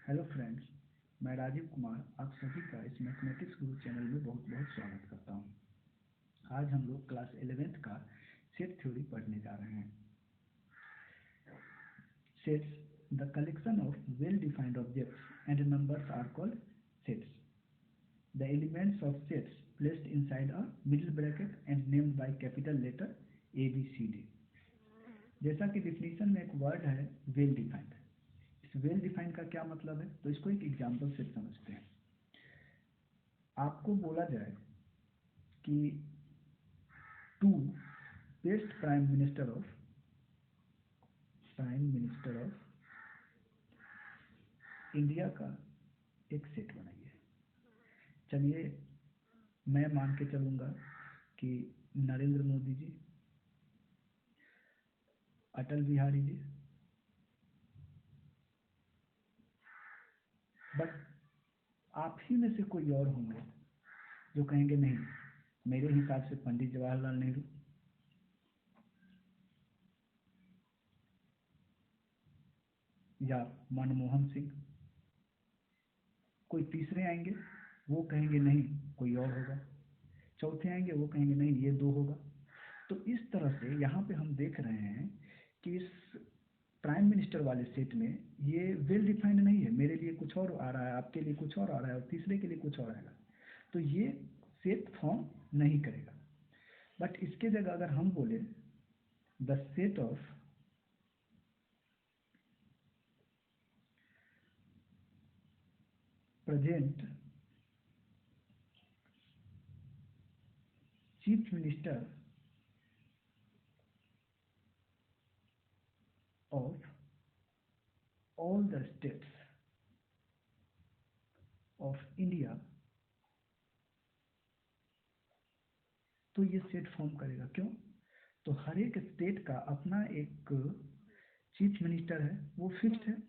Hello friends, मैं राजीव कुमार आप सभी का इस मैथमेटिक्स गुरु चैनल में बहुत बहुत स्वागत करता हूं। आज हम लोग क्लास 11th का सेट थ्योरी पढ़ने जा रहे हैं। Sets, the collection of well defined objects and numbers are called sets. The elements of sets placed inside a middle bracket and named by capital letter A B C D. जैसा कि definition में एक word है well defined. Well defined का क्या मतलब है, तो इसको एक एग्जांपल से समझते हैं। आपको बोला जाए कि two best prime minister of India का एक सेट बनाइए। चलिए, मैं मान के चलूंगा कि नरेंद्र मोदी जी, अटल बिहारी जी, बट आप ही में से कोई और होंगे जो कहेंगे नहीं, मेरे हिसाब से पंडित जवाहरलाल नेहरू, या मनमोहन सिंह। कोई तीसरे आएंगे, वो कहेंगे नहीं, कोई और होगा। चौथे आएंगे, वो कहेंगे नहीं, ये दो होगा। तो इस तरह से यहाँ पे हम देख रहे हैं कि इस प्राइम मिनिस्टर वाले सेट में ये वेल डिफाइंड नहीं है। मेरे लिए कुछ और आ रहा है, आपके लिए कुछ और आ रहा है, और तीसरे के लिए कुछ और आएगा, तो ये सेट फॉर्म नहीं करेगा। बट इसके जगह अगर हम बोले the set of present chief minister of all the states of India, तो ये सेट फॉर्म करेगा। क्यों? तो हर एक स्टेट का अपना एक चीफ मिनिस्टर है, वो फिक्स्ड है,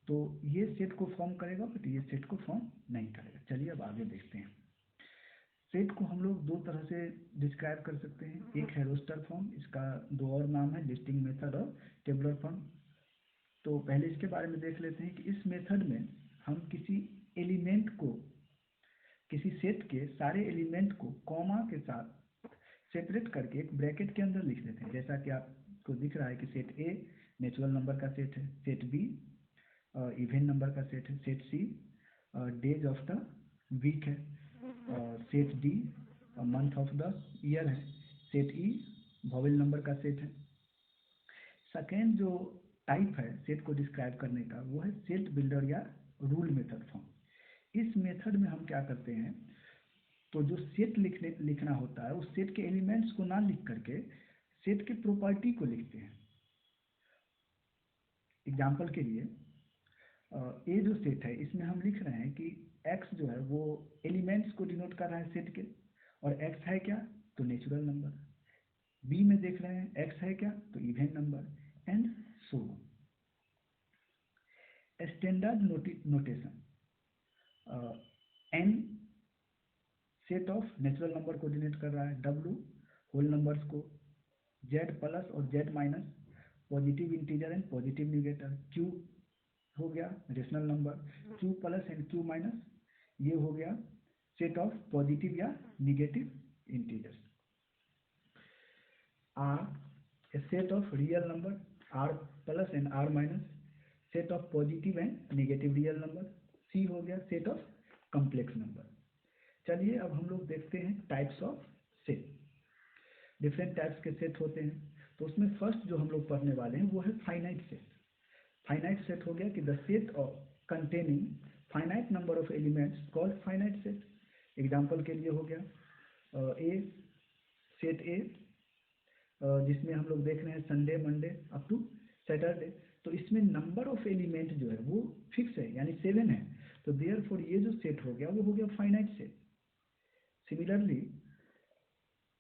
तो ये सेट को फॉर्म करेगा, बट ये सेट को फॉर्म नहीं करेगा। चलिए अब आगे देखते हैं। सेट को हम लोग दो तरह से डिस्क्राइब कर सकते हैं। एक है रोस्टर फॉर्म, इसका दो और नाम है, लिस्टिंग मेथड और टेबुलर फॉर्म। तो पहले इसके बारे में देख लेते हैं कि इस मेथड में हम किसी एलिमेंट को, किसी सेट के सारे एलिमेंट को कॉमा के साथ सेपरेट करके एक ब्रैकेट के अंदर लिख देते हैं। जैसा कि आपको दिख रहा है कि सेट ए नेचुरल नंबर का सेट है, सेट बी इवन नंबर का सेट है, set C days of the week है, और set D month of the year है, सेट ई वॉवेल नंबर का सेट है। सेकेंड जो टाइप है सेट को डिस्क्राइब करने का, वो है सेट बिल्डर या रूल मेथड फॉर्म। इस मेथड में हम क्या करते हैं, तो जो सेट लिखना होता है, उस सेट के एलिमेंट्स को ना लिख करके सेट के प्रॉपर्टी को लिखते हैं। एग्जाम्पल के लिए ये जो सेट है, इसमें हम लिख रहे हैं कि x जो है वो एलिमेंट्स को डिनोट कर रहा है सेट के, और x है क्या, तो नेचुरल नंबर। b में देख रहे हैं x है क्या, तो even number, and so standard notation. n set of natural number को डिनोट कर रहा है, w होल नंबर्स को, z प्लस और z minus positive integer and positive Nicator, q हो गया rational number, q plus and q minus ये हो गया सेट ऑफ पॉजिटिव या negative integers. r set of real number, r plus and r minus set of positive and negative real number. c हो गया set of complex number. चलिए अब हम लोग देखते हैं types of set. Different types के सेट होते हैं, तो उसमें फर्स्ट जो हम लोग पढ़ने वाले हैं वो है फाइनाइट सेट। फाइनाइट सेट हो गया कि the set of containing finite number of elements called finite set. Example के लिए हो गया ए सेट ए, जिसमें हम लोग देख रहे हैं Sunday Monday up to Saturday. तो इसमें नंबर ऑफ एलिमेंट जो है वो फिक्स है, यानी 7 है। तो देयरफॉर ये जो सेट हो गया वो हो गया फाइनाइट सेट। सिमिलरली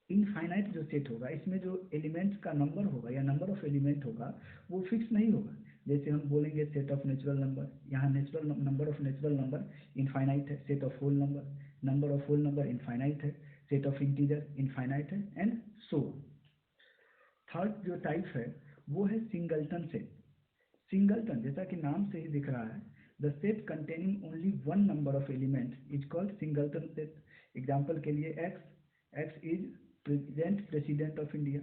इनफाइनाइट जो सेट होगा, इसमें जो एलिमेंट्स का नंबर होगा या नंबर ऑफ एलिमेंट होगा वो फिक्स नहीं होगा। जैसे हम बोलेंगे सेट ऑफ नेचुरल नंबर, यहाँ natural number of natural number infinite है, set of whole number, number of whole number infinite है, सेट ऑफ इंटीजर इनफाइनाइट है, एंड सो। थर्ड जो टाइप है वो है सिंगलटन सेट। सिंगलटन, जैसा कि नाम से ही दिख रहा है, the set containing only one number of elements is called singleton set. Example के लिए x is president of India,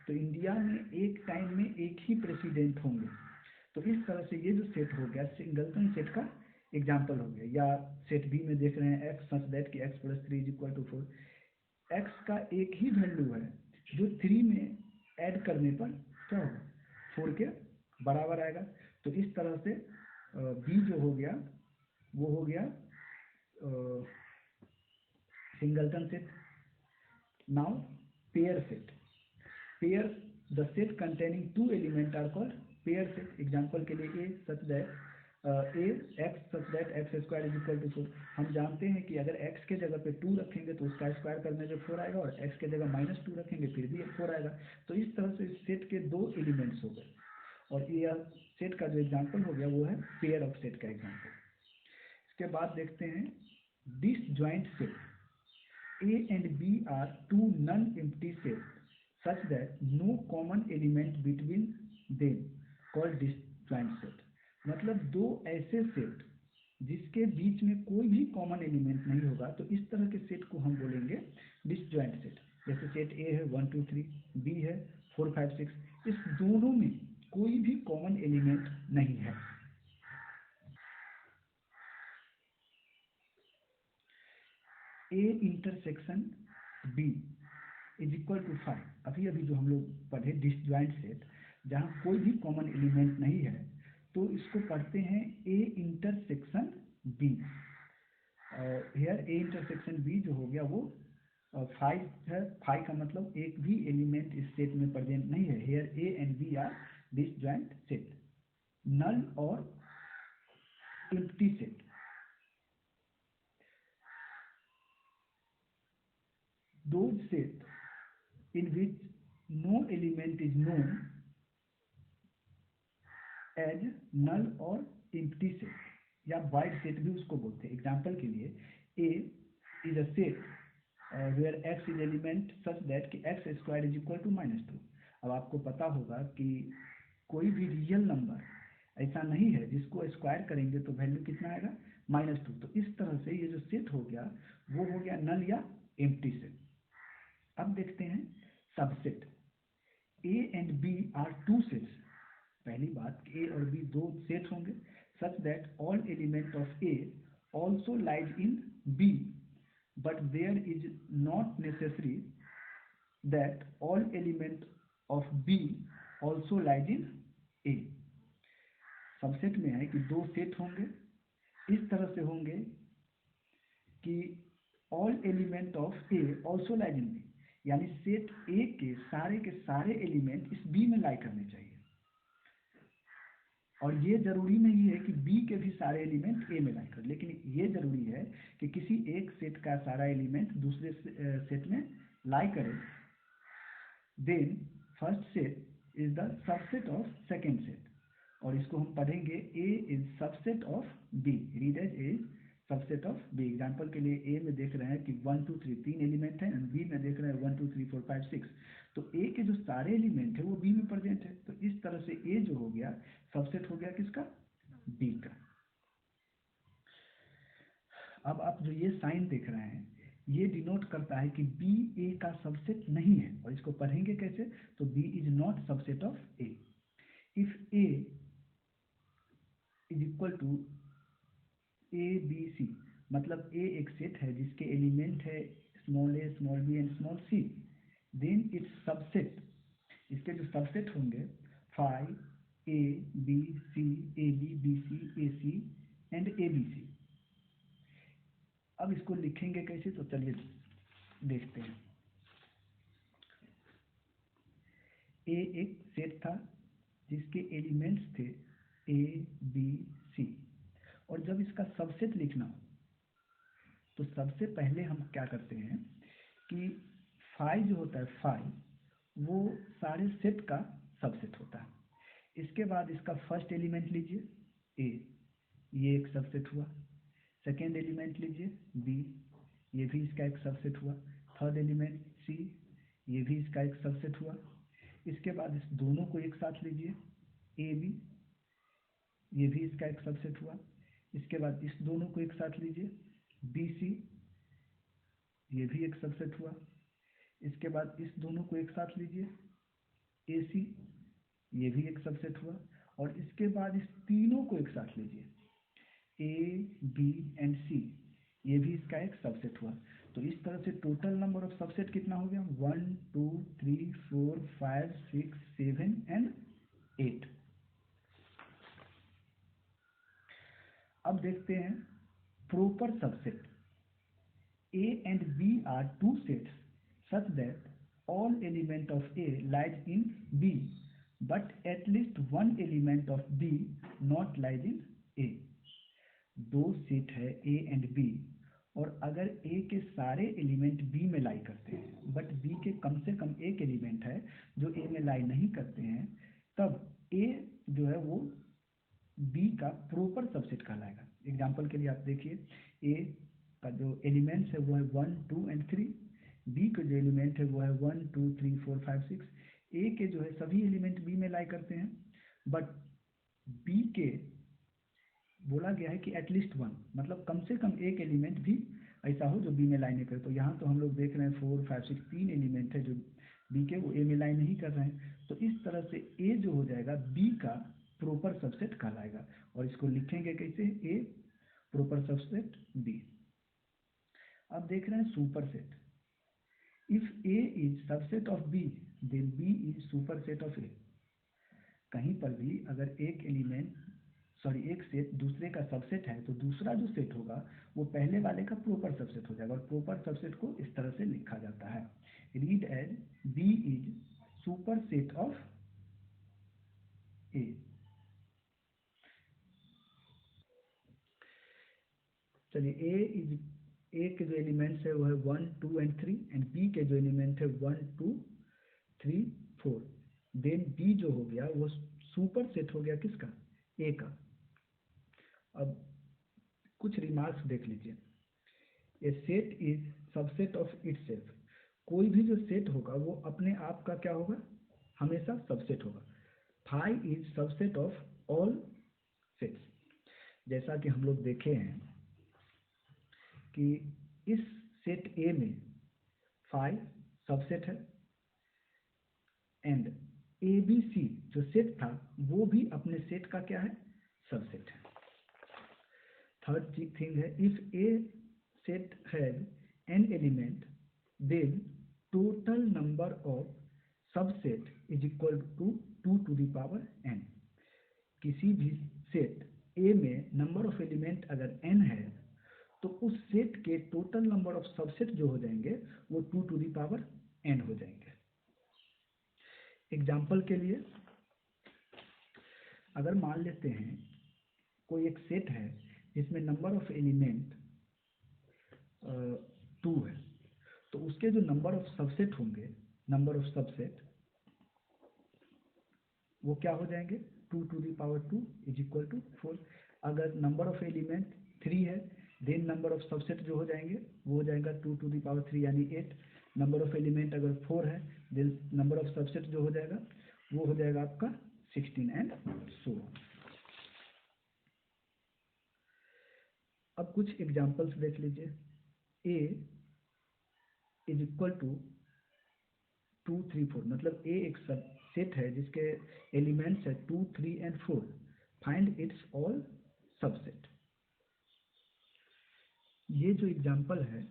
तो इंडिया में एक टाइम में एक ही प्रेसिडेंट होंगे। तो इस तरह से ये जो सेट हो गया सिंगलटन सेट का एग्जाम्पल हो गया। या सेट बी में देख रहे हैं एक्स सच दैट कि x plus 3 is equal to 4, x का एक ही वैल्यू है जो 3 में ऐड करने पर क्या होगा, 4 के बराबर आएगा। तो इस तरह से बी जो हो गया वो हो गया singleton set. Now pair set, pair the set containing two element are called pair set. Example के लिए A such that x square is equal to 4। हम जानते हैं कि अगर x के जगह पे 2 रखेंगे तो उसका स्क्वायर करने पे 4 आएगा, और x के जगह -2 रखेंगे फिर भी 4 आएगा। तो इस तरह से इस सेट के 2 एलिमेंट्स हो गए, और ये सेट का जो एग्जाम्पल हो गया वो है पेयर ऑफ सेट का एग्जाम्पल। इसके बाद देखते हैं disjoint set. A and B are two non-empty sets such that no common element between them called disjoint set। मतलब दो ऐसे सेट जिसके बीच में कोई भी कॉमन एलिमेंट नहीं होगा, तो इस तरह के सेट को हम बोलेंगे डिसजॉइंट सेट। जैसे सेट ए है 1 2 3, बी है 4 5 6, इस दोनों में कोई भी कॉमन एलिमेंट नहीं है। A intersection B is equal to 5, अभी अभी जो हम लोग पढ़े डिसजॉइंट सेट जहाँ कोई भी कॉमन एलिमेंट नहीं है, तो इसको पढ़ते हैं A intersection B. Here A intersection B जो हो गया वो 5 है। 5 का मतलब एक भी एलिमेंट इस सेट में प्रेजेंट नहीं है। Here A and B are disjoint set. Null और empty set, those set in which no element is known as null or empty set, या वाइड सेट भी उसको बोलते हैं। एग्जाम्पल के लिए A is a set where x is element such that कि x square is equal to -2। अब आपको पता होगा कि कोई भी रियल नंबर ऐसा नहीं है जिसको स्क्वायर करेंगे तो वैल्यू कितना आएगा, -2। तो इस तरह से ये जो सेट हो गया वो हो गया नल या एम्प्टी सेट। अब देखते हैं subset. A and B are two sets. पहली बात, ए और बी दो सेट होंगे such that all element of A also lies in B, but there is not necessary that all element of B also lies in A. Subset में है कि दो set होंगे, इस तरह से होंगे कि all element of A also lies in B, यानी सेट ए के सारे एलिमेंट इस बी में लाई करने चाहिए, और ये जरूरी नहीं है कि बी के भी सारे एलिमेंट ए में लाई कर, लेकिन ये जरूरी है कि किसी एक सेट का सारा एलिमेंट दूसरे सेट में लाई करे। Then first set is the subset of second set, और इसको हम पढ़ेंगे A is subset of B. Read as A subset of B. Example के लिए ए में देख रहे हैं कि 1 2 3 तीन एलिमेंट है, बी में देख रहे हैं 1 2 3 4 5 6, तो ए के जो सारे एलिमेंट है वो बी में प्रेजेंट है। तो इस तरह से ए जो हो गया सबसेट हो गया किसका, बी का। अब आप जो ये साइन देख रहे हैं ये डिनोट करता है कि बी ए का सबसेट नहीं है, और इसको पढ़ेंगे कैसे, तो B is not subset of A. If A is equal to A B C, मतलब ए एक सेट है जिसके एलिमेंट है small a small b and small c, then it's subset, इसके जो सबसेट होंगे 5 a B c a b b c a c and a B c. अब इसको लिखेंगे कैसे, तो चलिए देखते हैं। ए एक सेट था जिसके एलिमेंट्स थे ए बी सी, और जब इसका सबसेट लिखना हो तो सबसे पहले हम क्या करते हैं कि 5 जो होता है 5 वो सारे सेट का सबसेट होता है। इसके बाद इसका फर्स्ट एलिमेंट लीजिए ए, ये एक सबसेट हुआ। सेकेंड एलिमेंट लीजिए बी, ये भी इसका एक सबसेट हुआ। थर्ड एलिमेंट सी, ये भी इसका एक सबसेट हुआ। इसके बाद इस दोनों को एक साथ लीजिए ए बी, ये भी इसका एक सबसेट हुआ। इसके बाद इस दोनों को एक साथ लीजिए, BC, ये भी एक सबसेट हुआ। इसके बाद इस दोनों को एक साथ लीजिए, AC, ये भी एक सबसेट हुआ। और इसके बाद इस तीनों को एक साथ लीजिए, A, B एंड C, ये भी इसका एक सबसेट हुआ। तो इस तरह से टोटल नंबर ऑफ सबसेट कितना हो गया? 1 2 3 4 5 6 7 एंड 8। अब देखते हैं proper subset. A and B are two sets such that all element of A lies in B, but at least one element of B not lies in A. दो set है A and B, और अगर A के सारे element B में लाई करते हैं but B के कम से कम एक एलिमेंट है जो A में लाई नहीं करते हैं, तब A जो है वो B का प्रॉपर सबसेट कहलाएगा। एग्जाम्पल के लिए आप देखिए, A का जो एलिमेंट्स है वो है 1 2 एंड 3, B के जो एलिमेंट है वो है 1 2 3 4 5 6। A के जो है सभी एलिमेंट B में लाई करते हैं, बट B के बोला गया है कि एटलीस्ट वन, मतलब कम से कम एक एलिमेंट भी ऐसा हो जो बी में लाई नहीं करे। तो यहाँ तो हम लोग देख रहे हैं 4 5 6 तीन एलिमेंट है जो बी के, वो ए में लाई नहीं कर रहे हैं। तो इस तरह से ए जो हो जाएगा बी का प्रॉपर सबसेट कहलाएगा। और इसको लिखेंगे कैसे? A proper subset B. अब देख रहे हैं super set. If A is subset of B then B is super set of A. कहीं पर भी अगर एक सेट दूसरे का सबसेट है तो दूसरा जो सेट होगा वो पहले वाले का प्रॉपर सबसेट हो जाएगा। और प्रॉपर सबसेट को इस तरह से लिखा जाता है, read as B is super set of A. चलिए ए के जो एलिमेंट्स है वो है 1 2 एंड 3, एंड बी के जो एलिमेंट है 1 2 3 4। देन बी जो हो गया वो सुपर सेट हो गया किसका? ए का। अब कुछ रिमार्क्स देख लीजिए। A set is subset of itself. कोई भी जो सेट होगा वो अपने आप का क्या होगा? हमेशा सबसेट होगा। Phi is subset of all sets. जैसा कि हम लोग देखे हैं कि इस सेट ए में फाई सबसेट है, एंड ए बी सी जो सेट था वो भी अपने सेट का क्या है? सबसेट है। थर्ड थिंग है, if a set has an element then total number of subset is equal to 2 to the power n। किसी भी सेट ए में नंबर ऑफ एलिमेंट अगर n है तो उस सेट के टोटल नंबर ऑफ सबसेट जो हो जाएंगे वो 2 to the power n हो जाएंगे। एग्जाम्पल के लिए अगर मान लेते हैं कोई एक सेट है जिसमें नंबर ऑफ एलिमेंट 2 है, तो उसके जो नंबर ऑफ सबसेट होंगे, नंबर ऑफ सबसेट वो क्या हो जाएंगे? 2 to the power 2 is equal to 4। अगर नंबर ऑफ एलिमेंट 3 है देन नंबर ऑफ सबसेट जो हो जाएंगे वो हो जाएगा 2 to the power 3 यानी 8। नंबर ऑफ एलिमेंट अगर 4 है देन नंबर ऑफ सबसेट जो हो जाएगा वो हो जाएगा आपका 16 एंड सो। अब कुछ एग्जांपल्स देख लीजिए। ए इज इक्वल टू 2 3 4, मतलब ए एक सब सेट है जिसके एलिमेंट्स है 2 3 and 4। Find its all subset. ये जो एग्जांपल है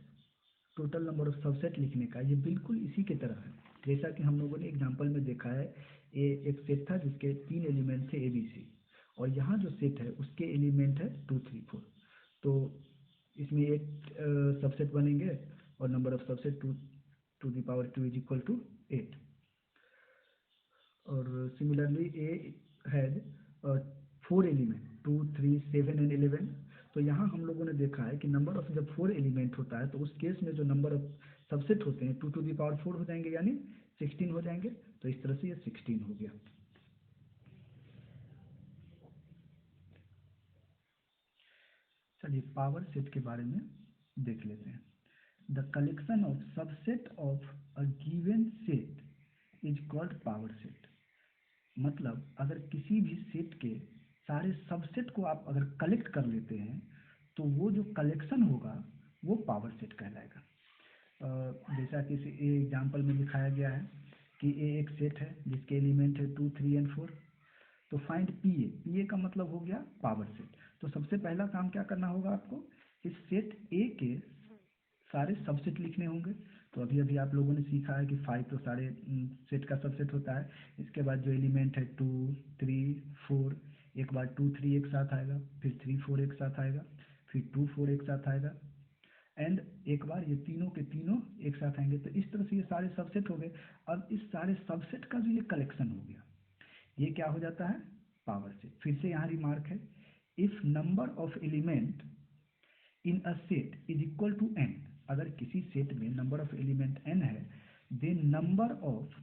टोटल नंबर ऑफ सबसेट लिखने का, ये बिल्कुल इसी की तरह है जैसा कि हम लोगों ने एग्जांपल में देखा है। एक सेट था जिसके 3 एलिमेंट थे ABC, और यहाँ जो सेट है उसके एलिमेंट है 2 3 4। तो इसमें 8 सबसेट बनेंगे और number of subset 2 to the power 2 is equal to 8। और similarly A has 4 element 2 3 7 and 11। तो यहाँ हम लोगों ने देखा है कि नंबर ऑफ जब 4 एलिमेंट होता है तो उस केस में जो नंबर ऑफ सबसेट होते हैं 2 to the power 4 हो जाएंगे यानी 16 हो जाएंगे। तो इस तरह से ये 16 हो गया। चलिए पावर सेट के बारे में देख लेते हैं। The collection of subset of a given set is called power set. मतलब अगर किसी भी सेट के सारे सबसेट को आप अगर कलेक्ट कर लेते हैं तो वो जो कलेक्शन होगा वो पावर सेट कहलाएगा। जैसा कि इस एग्जाम्पल में दिखाया गया है कि ए एक सेट है जिसके एलिमेंट है 2, 3 एंड 4। तो find P A, P A का मतलब हो गया पावर सेट। तो सबसे पहला काम क्या करना होगा आपको, इस सेट ए के सारे सबसेट लिखने होंगे। तो अभी अभी आप लोगों ने सीखा है कि 5 तो सारे सेट का सबसेट होता है। इसके बाद जो एलिमेंट है 2, 3, 4, एक बार 2, 3 एक साथ आएगा, फिर 3, 4 एक साथ आएगा, फिर 2, 4 एक साथ आएगा, एंड एक बार ये तीनों के तीनों एक साथ आएंगे। तो इस तरह से ये सारे सबसेट हो गए। अब इस सारे सबसेट का जो ये कलेक्शन हो गया, ये क्या हो जाता है, पावर सेट। फिर से यहाँ रिमार्क है, if number of element in a set is equal to n, अगर किसी सेट में नंबर ऑफ एलिमेंट n है, then number of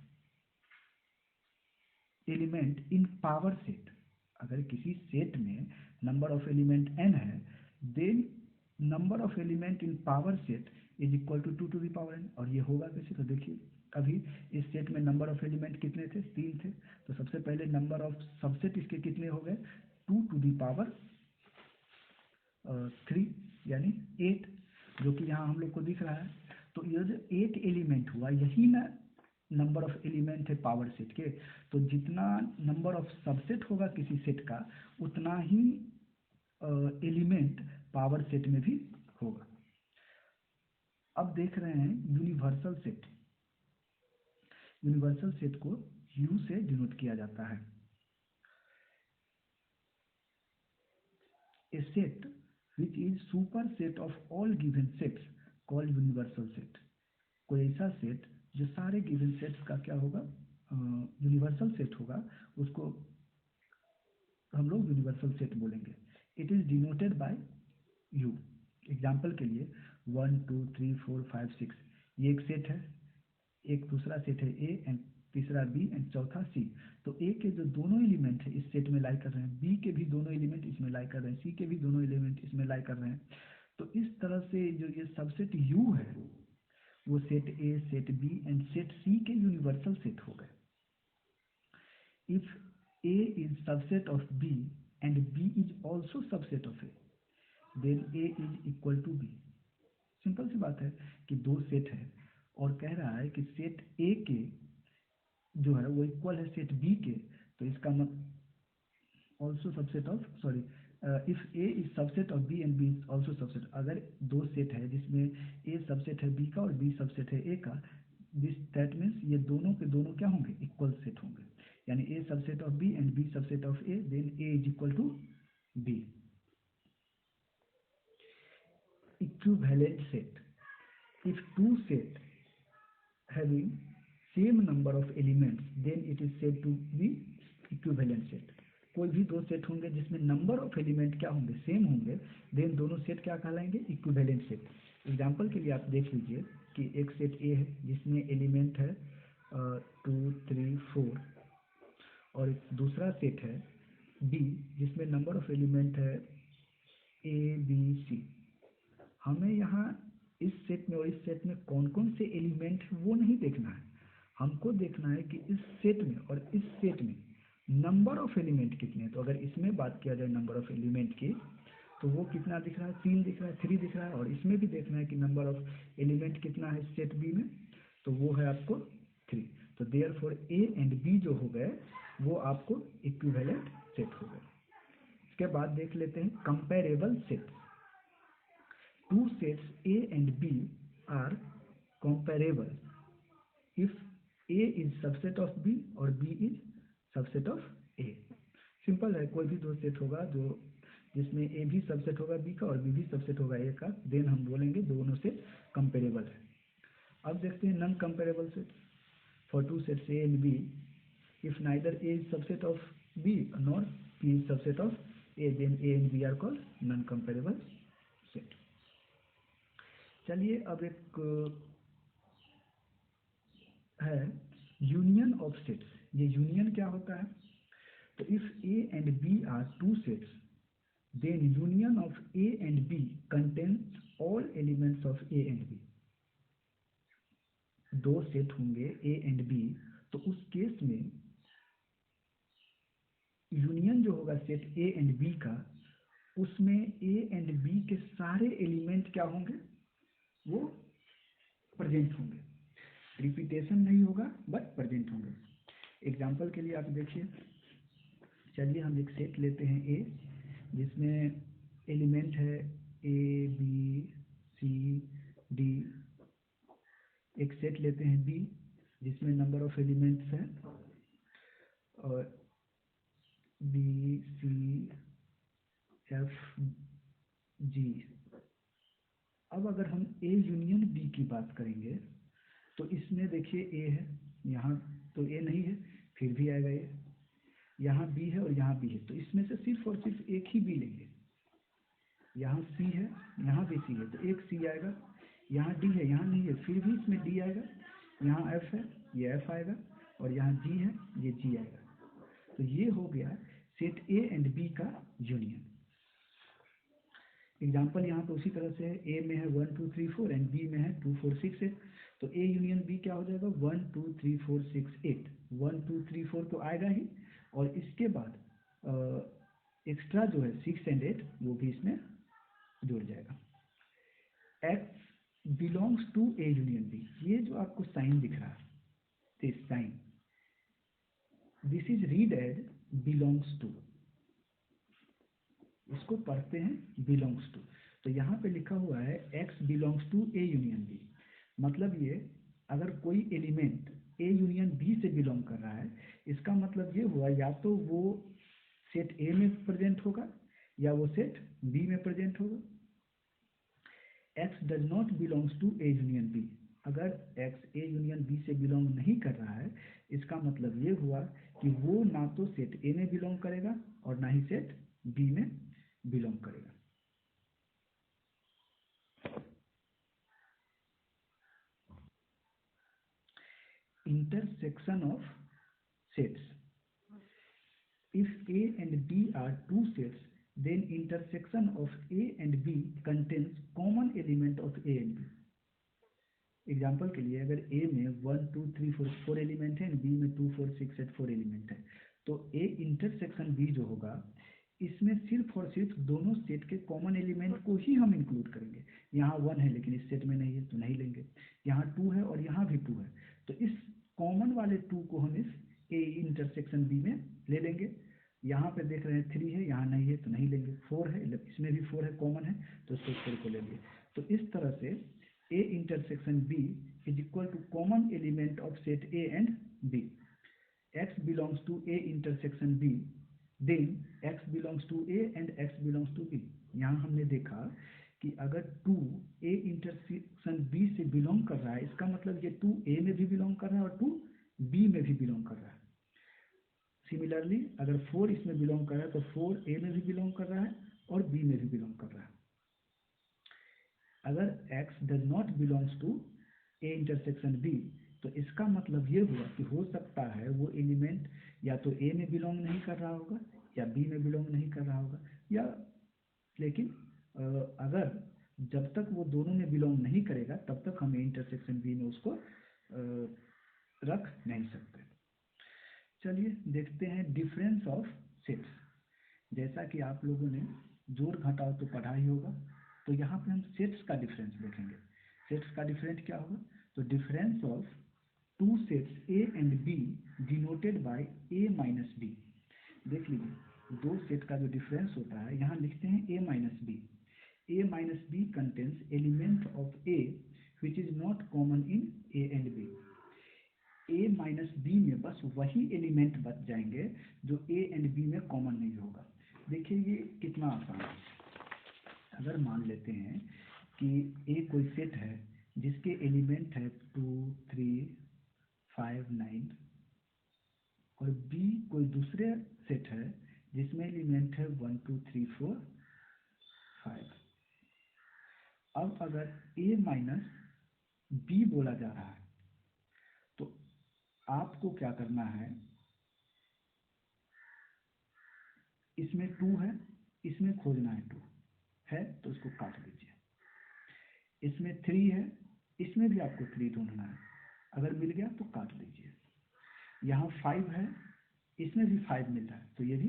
element in power set, अगर किसी सेट में नंबर ऑफ एलिमेंट n है, then number of element in power set is equal to 2 to the power n। और ये होगा कैसे, तो देखिए अभी इस सेट में नंबर ऑफ एलिमेंट कितने थे, 3 थे। तो सबसे पहले नंबर ऑफ सबसेट इसके कितने हो गए, 2 टू द पावर 3 यानी 8, जो कि यहाँ हम लोग को दिख रहा है। तो ये जो 8 एलिमेंट हुआ, यही ना नंबर ऑफ एलिमेंट है पावर सेट के। तो जितना नंबर ऑफ सबसेट होगा किसी सेट का, उतना ही एलिमेंट पावर सेट में भी होगा। अब देख रहे हैं यूनिवर्सल सेट। यूनिवर्सल सेट को यू से डिनोट किया जाता है। A set which is superset of all given sets called universal set। कोई ऐसा सेट जो सारे गिवन सेट्स का क्या होगा, यूनिवर्सल सेट होगा, उसको हम लोग यूनिवर्सल सेट बोलेंगे। It is denoted bye you. Example के लिए 1, 2, 3, 4, 5, 6 ये एक सेट है, एक दूसरा सेट है ए, एंड तीसरा बी, एंड चौथा सी। तो ए के जो दोनों एलिमेंट है इस सेट में लाई कर रहे हैं, बी के भी दोनों एलिमेंट इसमें लाई कर रहे हैं, सी के भी दोनों एलिमेंट इसमें लाई कर रहे हैं। तो इस तरह से जो ये सबसेट यू है वो set A, set B and set C के यूनिवर्सल सेट हो गए। If A is subset of B and B is also subset of A, then A is equal to B. Simple सी बात है कि दो सेट है और कह रहा है कि सेट ए के जो है वो इक्वल है सेट बी के। तो इसका मतलब also subset of, sorry, if A is subset of B and B is also subset, अगर दो सेट है जिसमें ए सबसेट है बी का और बी सबसेट है ए का, दिस दैट मीन्स ये दोनों के दोनों क्या होंगे, इक्वल सेट होंगे। यानी A subset of B and B subset of A, then A is equal to B. Equivalent set, if two set having same number of elements then it is said to be equivalent set। कोई भी दो set होंगे जिसमें number of element क्या होंगे, same होंगे, then दोनों set क्या कहलाएंगे, इक्विवेलेंट सेट। एग्जांपल के लिए आप देख लीजिए कि एक सेट ए है जिसमें एलिमेंट है 2, 3, 4, और एक दूसरा सेट है बी जिसमें नंबर ऑफ एलिमेंट है ए, बी, सी। हमें यहाँ इस सेट में और इस सेट में कौन कौन से एलिमेंट है वो नहीं देखना है, हमको देखना है कि इस सेट में और इस सेट में नंबर ऑफ एलिमेंट कितने हैं। तो अगर इसमें बात किया जाए नंबर ऑफ एलिमेंट की, तो वो कितना दिख रहा है, 3 दिख रहा है, 3 दिख रहा है। और इसमें भी देखना है कि नंबर ऑफ एलिमेंट कितना है सेट बी में, तो वो है आपको 3। तो देयरफॉर ए एंड बी जो हो गए वो आपको इक्विवेलेंट सेट हो गए। इसके बाद देख लेते हैं comparable set. Two sets A and B are comparable if A is subset of B और B is subset of A। Simple है, कोई भी दो सेट होगा जो जिसमें A भी सबसेट होगा B का और B भी सबसेट होगा A का, देन हम बोलेंगे दोनों सेट कंपेरेबल है। अब देखते हैं non comparable set. For two sets A and B, if neither A is subset of B nor B is subset of A, then A and B are called non comparable set। चलिए अब एक है union of sets. ये union क्या होता है, तो if A and B are two sets then union of A and B contains all elements of A and B. दो सेट होंगे ए एंड बी, तो उस केस में यूनियन जो होगा सेट ए एंड बी का, उसमें ए एंड बी के सारे एलिमेंट क्या होंगे, वो प्रेजेंट होंगे, रिपीटेशन नहीं होगा बट प्रेजेंट होंगे। एग्जाम्पल के लिए आप देखिए, चलिए हम एक सेट लेते हैं ए, जिसमें एलिमेंट है ए बी सी डी। एक सेट लेते हैं बी, जिसमें नंबर ऑफ एलिमेंट्स हैं और बी सी एफ जी। अब अगर हम ए यूनियन बी की बात करेंगे तो इसमें देखिए ए है, यहाँ तो ए नहीं है फिर भी आएगा ए, यहाँ बी है और यहाँ बी है, तो इसमें से सिर्फ और सिर्फ एक ही बी लेंगे। यहाँ सी है, यहाँ भी सी है, तो एक सी आएगा। यहाँ डी है, यहाँ नहीं है, फिर भी इसमें डी आएगा। यहाँ एफ है, ये एफ आएगा, और यहाँ जी है, ये जी आएगा। तो ये हो गया सेट ए एंड बी का यूनियन। एग्जाम्पल यहाँ पे उसी तरह से है, ए में है 1 2 3 4 एंड बी में है 2 4 6 8। तो ए यूनियन बी क्या हो जाएगा, 1 2 3 4 6 8। 1 2 3 4 तो आएगा ही, और इसके बाद एक्स्ट्रा जो है 6 एंड 8 वो भी इसमें जुड़ जाएगा। X belongs to A union B, ये जो आपको साइन दिख रहा है, this sign, this is read as belongs to, इसको पढ़ते हैं बिलोंग्स टू। तो यहाँ पे लिखा हुआ है x belongs to A union B, मतलब ये अगर कोई एलिमेंट ए यूनियन बी से बिलोंग कर रहा है, इसका मतलब ये हुआ या तो वो सेट ए में प्रेजेंट होगा या वो सेट बी में प्रेजेंट होगा। X does not belongs to A union B, अगर एक्स ए यूनियन बी से बिलोंग नहीं कर रहा है, इसका मतलब ये हुआ कि वो ना तो सेट ए में बिलोंग करेगा और ना ही सेट बी में बिलोंग करेगा। Intersection of sets. If A and B are two sets, then intersection of A and B contains common element of A and B. Example के लिए अगर A में 1 2 3 4 4 एलिमेंट है, B में 2 4 6 8 4 एलिमेंट है, तो A इंटरसेक्शन B जो होगा, इसमें सिर्फ और सिर्फ दोनों सेट के कॉमन एलिमेंट को ही हम इंक्लूड करेंगे। यहाँ 1 है लेकिन इस सेट में नहीं है तो नहीं लेंगे, यहाँ 2 है और यहाँ भी 2 है, तो इस कॉमन वाले 2 को हम इस ए इंटरसेक्शन बी में ले लेंगे। यहाँ पे देख रहे हैं 3 है, यहाँ नहीं है तो नहीं लेंगे। 4 है, इसमें भी 4 है, कॉमन है, तो इसको 4 को लेंगे। तो इस तरह से A intersection B is equal to common element of set A and B. X belongs to A intersection B, then x belongs to A and x belongs to B. यहाँ हमने देखा कि अगर 2 ए इंटरसेक्शन बी से belong कर रहा है, इसका मतलब ये 2 ए में भी बिलोंग कर रहा है और 2 बी में भी बिलोंग कर रहा है। सिमिलरली अगर 4 इसमें बिलोंग कर रहा है तो 4 ए में भी बिलोंग कर रहा है और बी में भी बिलोंग कर रहा है। अगर x does not belongs to A intersection B, तो इसका मतलब ये हुआ कि हो सकता है वो एलिमेंट या तो ए में बिलोंग नहीं कर रहा होगा या बी में बिलोंग नहीं कर रहा होगा, या लेकिन अगर जब तक वो दोनों में बिलोंग नहीं करेगा तब तक हम इंटरसेक्शन बी में उसको रख नहीं सकते। चलिए देखते हैं डिफरेंस ऑफ सेट्स। जैसा कि आप लोगों ने जोड़ घटाव तो पढ़ा ही होगा, तो यहाँ पे हम सेट्स का डिफरेंस देखेंगे। सेट्स का डिफरेंस क्या होगा, तो difference of two sets A and B denoted by A minus B. देख लीजिए, दो सेट का जो डिफरेंस होता है यहाँ लिखते हैं A minus B. A minus B contains element of A which is not common in A and B. A minus B में बस वही एलिमेंट बच जाएंगे जो ए एंड बी में कॉमन नहीं होगा। देखिए ये कितना आसान है। अगर मान लेते हैं कि ए कोई सेट है जिसके एलिमेंट है 2 3 5 9, और बी कोई दूसरे सेट है जिसमें एलिमेंट है 1 2 3 4 5। अब अगर ए माइनस बी बोला जा रहा है तो आपको क्या करना है, इसमें 2 है, इसमें खोजना है 2 है तो इसको काट दीजिए। इसमें 3 है, इसमें भी आपको 3 ढूंढना है, अगर मिल गया तो काट दीजिए। यहाँ 5 है, इसमें भी 5 मिल रहा है तो ये भी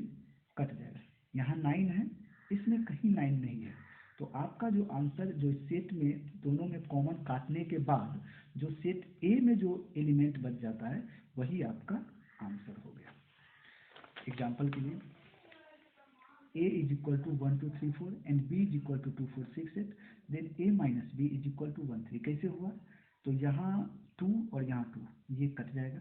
आपका जो आंसर जो सेट में दोनों में कॉमन काटने के बाद जो सेट ए में जो एलिमेंट बच जाता है वही आपका आंसर हो गया। एग्जाम्पल के लिए a is equal to 1 2 3 4 and b is equal to 2 4 6 8, then a minus b is equal to 1 3। कैसे हुआ? तो यहाँ 2 और यहाँ 2 ये कट जाएगा,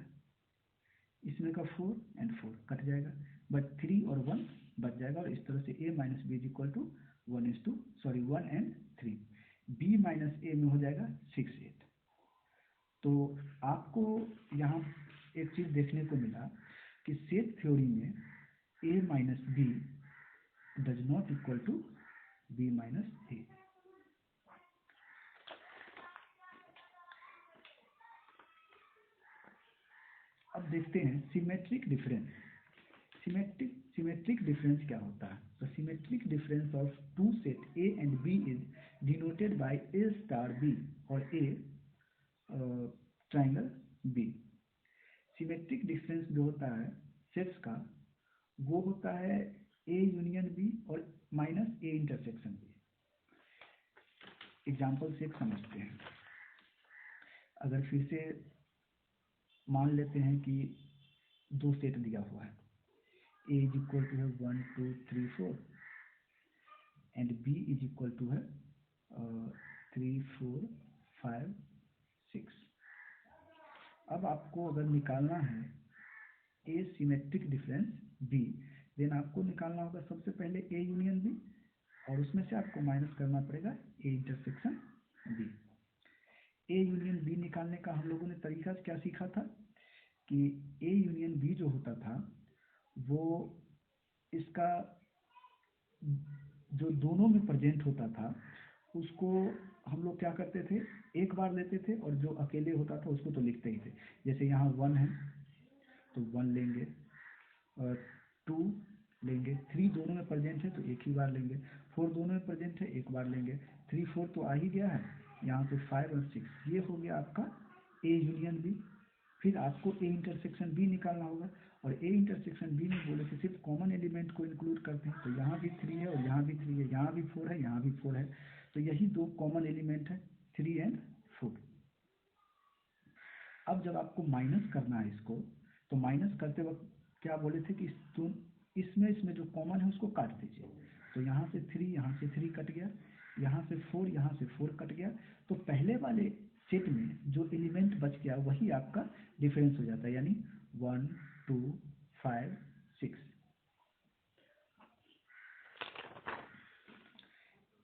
इसमें का 4 एंड 4 कट जाएगा, बट 3 और 1 बच जाएगा और इस तरह से a minus B is equal to 1 and 3। b minus a में हो जाएगा 6 8। तो आपको यहाँ एक चीज देखने को मिला कि सेट थ्योरी में a minus B does not equal to b minus a। अब देखते हैं सिमेट्रिक डिफरेंस। सिमेट्रिक डिफरेंस क्या होता है? तो symmetric difference of two set a and b is denoted by a star b और a triangle b। Symmetric difference जो होता है सेट्स का वो होता है a यूनियन b और minus a intersection b। Example से समझते हैं। अगर फिर से मान लेते हैं कि दो सेट दिया हुआ है, a इज इक्वल टू है 1 2 3 4 and b is equal to है 3 4 5 6। अब आपको अगर निकालना है a symmetric difference b, then आपको निकालना होगा सबसे पहले a यूनियन b और उसमें से आपको माइनस करना पड़ेगा a intersection b। a union b निकालने का हम लोगों ने तरीका क्या सीखा था कि a यूनियन b जो होता था वो इसका जो दोनों में प्रेजेंट होता था उसको हम लोग क्या करते थे, एक बार लेते थे और जो अकेले होता था उसको तो लिखते ही थे। जैसे यहाँ 1 है तो 1 लेंगे और 2 लेंगे, 3 दोनों में प्रेजेंट है तो एक ही बार लेंगे, 4 दोनों में प्रेजेंट है एक बार लेंगे, 3 4 तो आ ही गया है, यहाँ पे 5 और 6 ये हो गया आपका a यूनियन b। फिर आपको a इंटरसेक्शन b निकालना होगा और a इंटरसेक्शन b में बोले तो सिर्फ कॉमन एलिमेंट को इंक्लूड करते हैं, तो यहाँ भी 3 है और यहाँ भी 3 है, यहाँ भी 4 है, यहाँ भी 4 है, तो यही दो कॉमन एलिमेंट है 3 एंड 4। अब जब आपको माइनस करना है इसको, तो माइनस करते वक्त क्या बोले थे कि इसमें जो कॉमन है उसको काट दीजिए। तो यहाँ से 3 यहाँ से 3 कट गया, यहाँ से 4 यहाँ से 4 कट गया, तो पहले वाले सेट में जो एलिमेंट बच गया वही आपका डिफरेंस हो जाता है, यानी 1 2 5 6।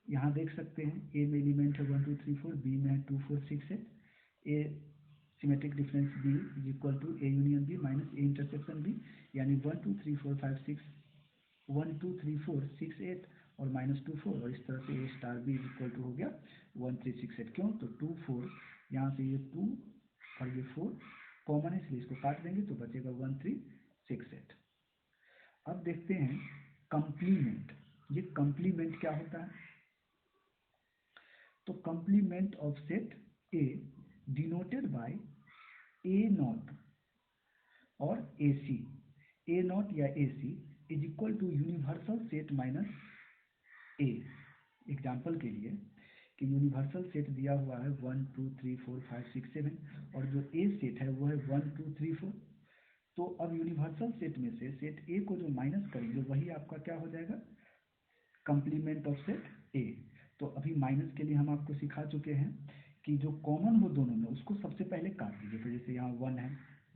यहाँ देख सकते हैं a में एलिमेंट है 1 2 3 4, b में है 2 4 6 8। a symmetric difference b is equal to a union b minus a intersection b, यानी 1 2 3 4 5 6 1 2 3 4 6 8 और माइनस 2 4, और इस तरह से a star b is equal to हो गया 1 3 6 8। क्यों? तो 2 4 यहाँ से ये 2 और ये 4 कॉमन है इसलिए इसको काट देंगे तो बचेगा 1 3 6 8। अब देखते हैं कंप्लीमेंट। ये कंप्लीमेंट क्या होता है? तो complement of set A denoted by A not और AC। A नॉट या AC is equal to universal set minus A। Example के लिए कि यूनिवर्सल सेट दिया हुआ है 1 2 3 4 5 6 7 और जो A सेट है वो है 1 2 3 4। तो अब यूनिवर्सल सेट में से सेट A को जो माइनस करेंगे वही आपका क्या हो जाएगा, कंप्लीमेंट ऑफ सेट A। तो अभी माइनस के लिए हम आपको सिखा चुके हैं कि जो कॉमन हो दोनों में उसको सबसे पहले काट दीजिए। तो जैसे यहाँ 1 है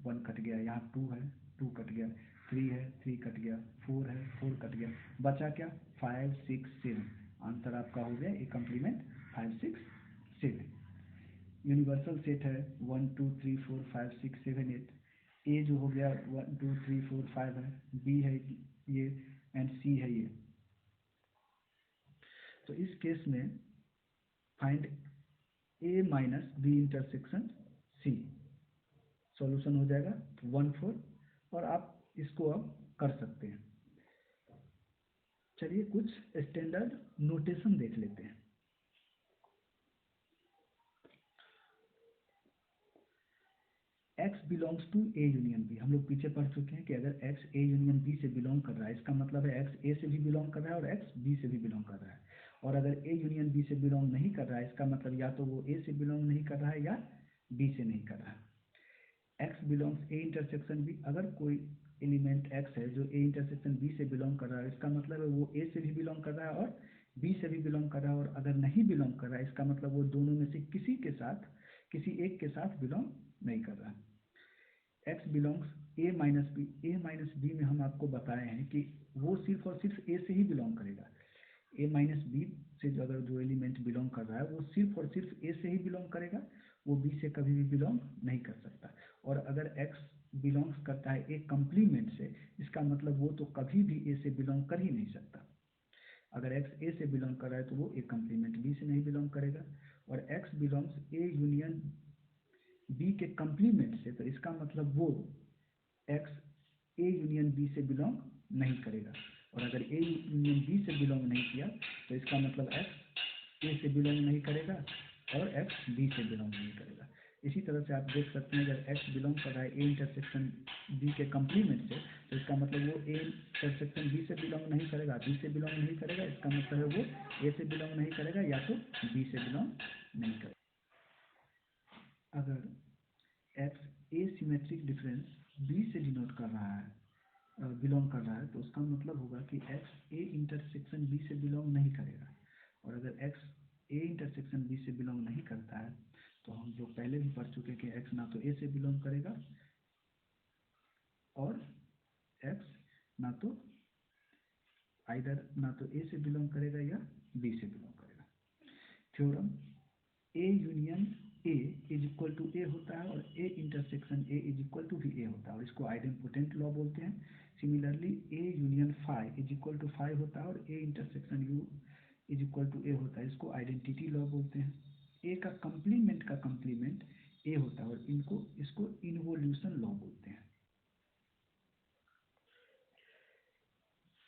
1 कट गया, यहाँ 2 है 2 कट गया, 3 है 3 कट गया, 4 है 4 कट गया, बचा क्या 5 6 7। आंसर आपका हो गया ए कंप्लीमेंट 5 6 7। यूनिवर्सल सेट है 1 2 3 4 5 6 7 8। ए जो हो गया 1 2 3 4 5 है, बी है ये एंड सी है ये। तो इस केस में find A minus B intersection C, solution हो जाएगा 1 4 और आप इसको अब कर सकते हैं। चलिए कुछ स्टैंडर्ड नोटेशन देख लेते हैं। x belongs to A union B, हम लोग पीछे पढ़ चुके हैं कि अगर x ए यूनियन बी से बिलोंग कर रहा है इसका मतलब है x ए से भी बिलोंग कर रहा है और x बी से भी बिलोंग कर रहा है। और अगर ए यूनियन बी से बिलोंग नहीं कर रहा है, इसका मतलब या तो वो ए से बिलोंग नहीं कर रहा है या बी से नहीं कर रहा है। X belongs A intersection B, अगर कोई एलिमेंट एक्स है जो ए इंटरसेक्शन बी से बिलोंग कर रहा है, इसका मतलब है वो ए से भी बिलोंग कर रहा है और बी से भी बिलोंग कर रहा है। और अगर नहीं बिलोंग कर रहा है, इसका मतलब वो दोनों में से किसी के साथ, किसी एक के साथ बिलोंग नहीं कर रहा है। X belongs A minus B, A minus B में हम आपको बताए हैं कि वो सिर्फ और सिर्फ ए से ही बिलोंग करेगा। ए माइनस बी से जो अगर जो एलिमेंट बिलोंग कर रहा है वो सिर्फ और सिर्फ ए से ही बिलोंग करेगा, वो बी से कभी भी बिलोंग नहीं कर सकता। और अगर एक्स बिलोंग्स करता है ए कंप्लीमेंट से, इसका मतलब वो तो कभी भी ए से बिलोंग कर ही नहीं सकता। अगर एक्स ए से बिलोंग कर रहा है तो वो ए कंप्लीमेंट बी से नहीं बिलोंग करेगा। और X belongs A union B के कंप्लीमेंट से, तो इसका मतलब वो एक्स ए यूनियन बी से बिलोंग नहीं करेगा। और अगर ए यूनियन बी से बिलोंग नहीं किया तो इसका मतलब एक्स ए से बिलोंग नहीं करेगा और एक्स बी से बिलोंग नहीं करेगा। इसी तरह से आप देख सकते हैं, अगर एक्स बिलोंग कर रहा है ए इंटरसेक्शन बी के कंप्लीमेंट से, तो इसका मतलब वो ए इंटरसेक्शन बी से बिलोंग नहीं करेगा, बी से बिलोंग नहीं करेगा, इसका मतलब है वो ए से बिलोंग नहीं करेगा या तो बी से बिलोंग नहीं करेगा। अगर एक्स ए सिमेट्रिक डिफरेंस बी से डिनोट कर रहा है, बिलोंग कर रहा है, तो उसका मतलब होगा कि एक्स ए इंटरसेक्शन बी से बिलोंग नहीं करेगा। और अगर एक्स ए इंटरसेक्शन बी से बिलोंग नहीं करता है, तो हम लोग पहले भी पढ़ चुके हैं कि एक्स ना तो ए से बिलोंग करेगा और एक्स ना तो आइदर ना तो ए से बिलोंग करेगा या बी से बिलोंग करेगा। Theorem A union A is equal to A होता है और A intersection A is equal to भी ए होता है, और इसको आइडेंपोटेंट लॉ बोलते हैं। Similarly A union phi is equal to phi होता है और A intersection U is equal to A होता है, इसको आइडेंटिटी लॉ बोलते हैं। ए का कंप्लीमेंट ए होता है और इसको इन्वोल्यूशन लॉ बोलते हैं।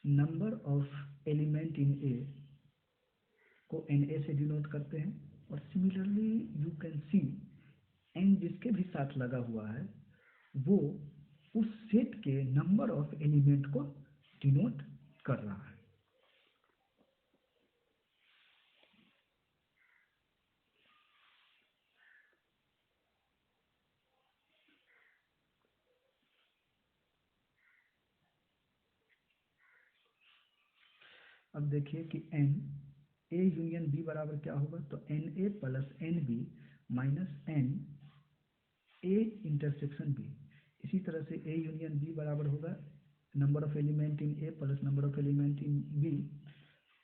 Number of element in A को एन ए से डिनोट करते हैं। और similarly you can see N जिसके भी साथ लगा हुआ है वो उस सेट के नंबर ऑफ एलिमेंट को डिनोट कर रहा है। अब देखिए कि एन ए यूनियन बी बराबर क्या होगा, तो N A plus N B minus N A intersection B. इसी तरह से ए यूनियन बी बराबर होगा number of element in A plus number of element in B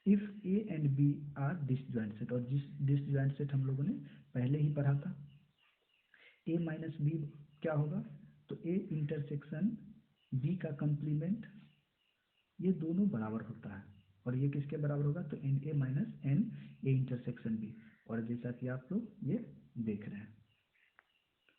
if A and B are disjoint set. और disjoint set हम लोगों ने पहले ही पढ़ा था। ए माइनस बी क्या होगा, तो ए इंटरसेक्शन बी का कंप्लीमेंट, ये दोनों बराबर होता है। और ये किसके बराबर होगा, तो N A minus N A intersection B. और जैसा कि आप लोग ये देख रहे हैं।